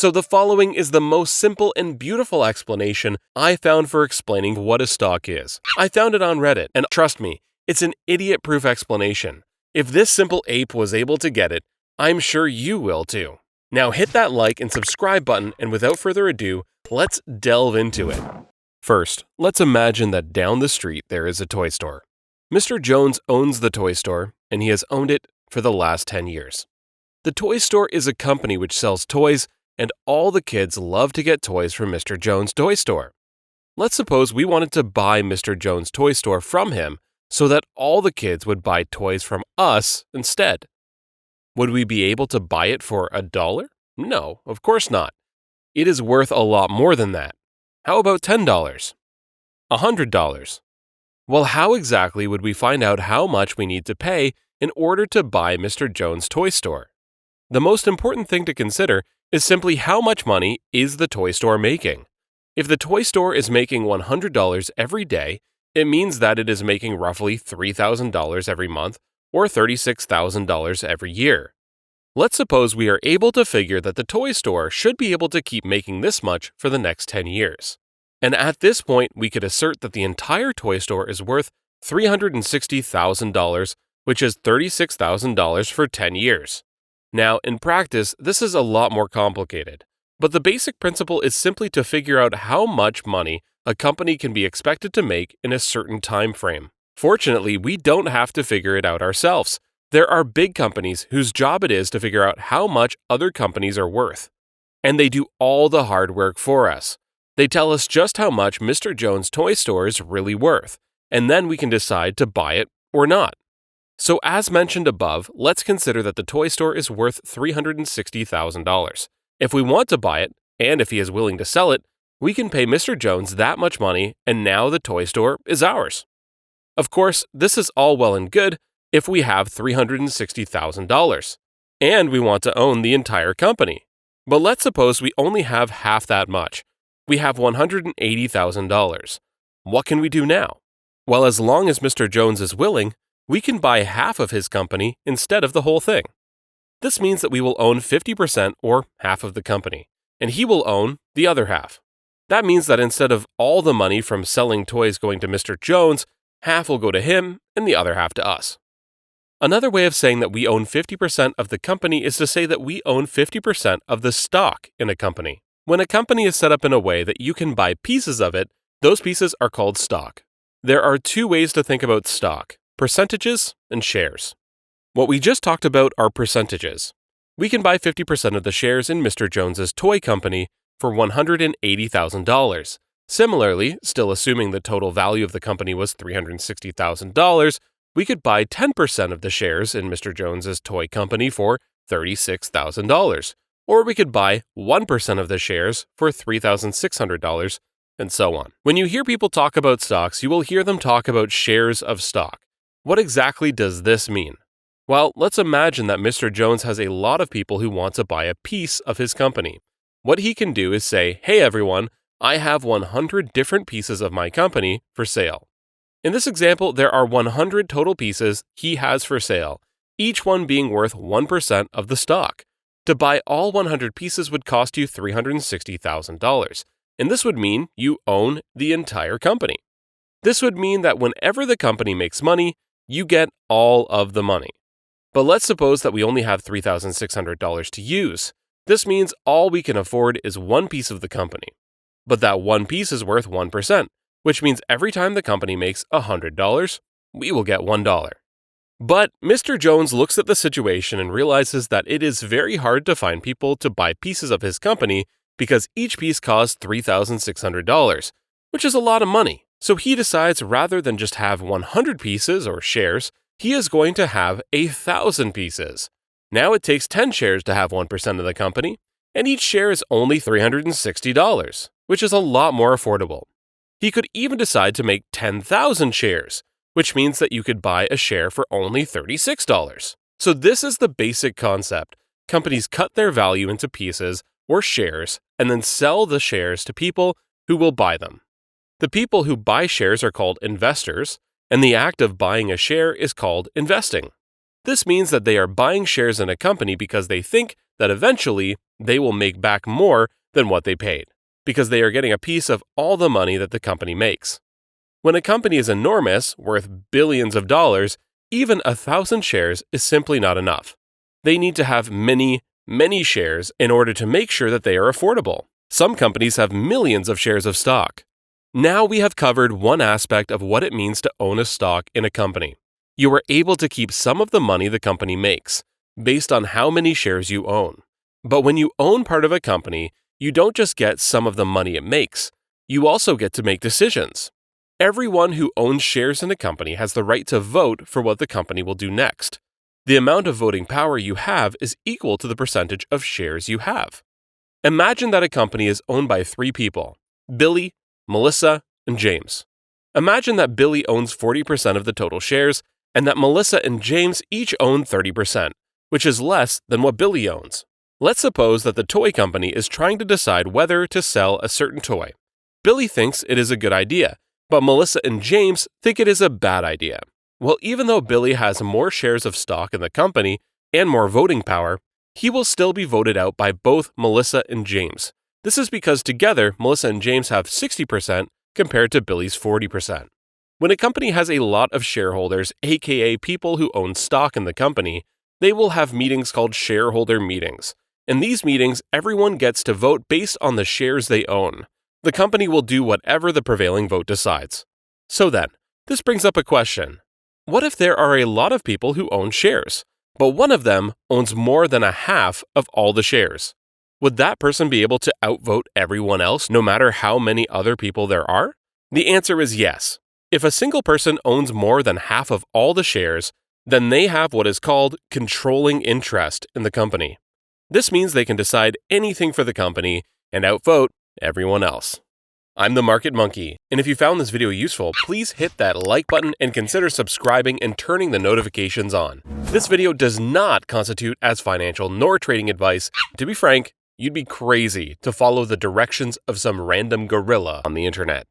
So the following is the most simple and beautiful explanation I found for explaining what a stock is. I found it on Reddit, and trust me, it's an idiot-proof explanation. If this simple ape was able to get it, I'm sure you will too. Now hit that like and subscribe button, and without further ado, let's delve into it. First, let's imagine that down the street there is a toy store. Mr. Jones owns the toy store, and he has owned it for the last 10 years. The toy store is a company which sells toys, and all the kids love to get toys from Mr. Jones' toy store. Let's suppose we wanted to buy Mr. Jones' toy store from him so that all the kids would buy toys from us instead. Would we be able to buy it for $1? No, of course not. It is worth a lot more than that. How about $10? $100? Well, how exactly would we find out how much we need to pay in order to buy Mr. Jones' toy store? The most important thing to consider is simply how much money is the toy store making. If the toy store is making $100 every day, it means that it is making roughly $3,000 every month or $36,000 every year. Let's suppose we are able to figure that the toy store should be able to keep making this much for the next 10 years. And at this point, we could assert that the entire toy store is worth $360,000, which is $36,000 for 10 years. Now, in practice, this is a lot more complicated, but the basic principle is simply to figure out how much money a company can be expected to make in a certain time frame. Fortunately, we don't have to figure it out ourselves. There are big companies whose job it is to figure out how much other companies are worth. And they do all the hard work for us. They tell us just how much Mr. Jones' toy store is really worth, and then we can decide to buy it or not. So as mentioned above, let's consider that the toy store is worth $360,000. If we want to buy it, and if he is willing to sell it, we can pay Mr. Jones that much money, and now the toy store is ours. Of course, this is all well and good if we have $360,000, and we want to own the entire company. But let's suppose we only have half that much. We have $180,000. What can we do now? Well, as long as Mr. Jones is willing, we can buy half of his company instead of the whole thing. This means that we will own 50% or half of the company, and he will own the other half. That means that instead of all the money from selling toys going to Mr. Jones, half will go to him and the other half to us. Another way of saying that we own 50% of the company is to say that we own 50% of the stock in a company. When a company is set up in a way that you can buy pieces of it, those pieces are called stock. There are two ways to think about stock: percentages and shares. What we just talked about are percentages. We can buy 50% of the shares in Mr. Jones's toy company for $180,000. Similarly, still assuming the total value of the company was $360,000, we could buy 10% of the shares in Mr. Jones's toy company for $36,000. Or we could buy 1% of the shares for $3,600, and so on. When you hear people talk about stocks, you will hear them talk about shares of stock. What exactly does this mean? Well, let's imagine that Mr. Jones has a lot of people who want to buy a piece of his company. What he can do is say, "Hey everyone, I have 100 different pieces of my company for sale." In this example, there are 100 total pieces he has for sale, each one being worth 1% of the stock. To buy all 100 pieces would cost you $360,000, and this would mean you own the entire company. This would mean that whenever the company makes money, you get all of the money. But let's suppose that we only have $3,600 to use. This means all we can afford is one piece of the company. But that one piece is worth 1%, which means every time the company makes $100, we will get $1. But Mr. Jones looks at the situation and realizes that it is very hard to find people to buy pieces of his company because each piece costs $3,600, which is a lot of money. So he decides rather than just have 100 pieces or shares, he is going to have 1,000 pieces. Now it takes 10 shares to have 1% of the company, and each share is only $360, which is a lot more affordable. He could even decide to make 10,000 shares, which means that you could buy a share for only $36. So this is the basic concept. Companies cut their value into pieces or shares and then sell the shares to people who will buy them. The people who buy shares are called investors, and the act of buying a share is called investing. This means that they are buying shares in a company because they think that eventually they will make back more than what they paid, because they are getting a piece of all the money that the company makes. When a company is enormous, worth billions of dollars, even 1,000 shares is simply not enough. They need to have many, many shares in order to make sure that they are affordable. Some companies have millions of shares of stock. Now we have covered one aspect of what it means to own a stock in a company. You are able to keep some of the money the company makes, based on how many shares you own. But when you own part of a company, you don't just get some of the money it makes, you also get to make decisions. Everyone who owns shares in a company has the right to vote for what the company will do next. The amount of voting power you have is equal to the percentage of shares you have. Imagine that a company is owned by 3 people: Billy, Melissa, and James. Imagine that Billy owns 40% of the total shares and that Melissa and James each own 30%, which is less than what Billy owns. Let's suppose that the toy company is trying to decide whether to sell a certain toy. Billy thinks it is a good idea, but Melissa and James think it is a bad idea. Well, even though Billy has more shares of stock in the company and more voting power, he will still be voted out by both Melissa and James. This is because together, Melissa and James have 60% compared to Billy's 40%. When a company has a lot of shareholders, aka people who own stock in the company, they will have meetings called shareholder meetings. In these meetings, everyone gets to vote based on the shares they own. The company will do whatever the prevailing vote decides. So then, this brings up a question. What if there are a lot of people who own shares, but one of them owns more than a half of all the shares? Would that person be able to outvote everyone else no matter how many other people there are? The answer is yes. If a single person owns more than half of all the shares, then they have what is called controlling interest in the company. This means they can decide anything for the company and outvote everyone else. I'm the Market Monkey, and if you found this video useful, please hit that like button and consider subscribing and turning the notifications on. This video does not constitute as financial nor trading advice. To be frank, you'd be crazy to follow the directions of some random gorilla on the internet.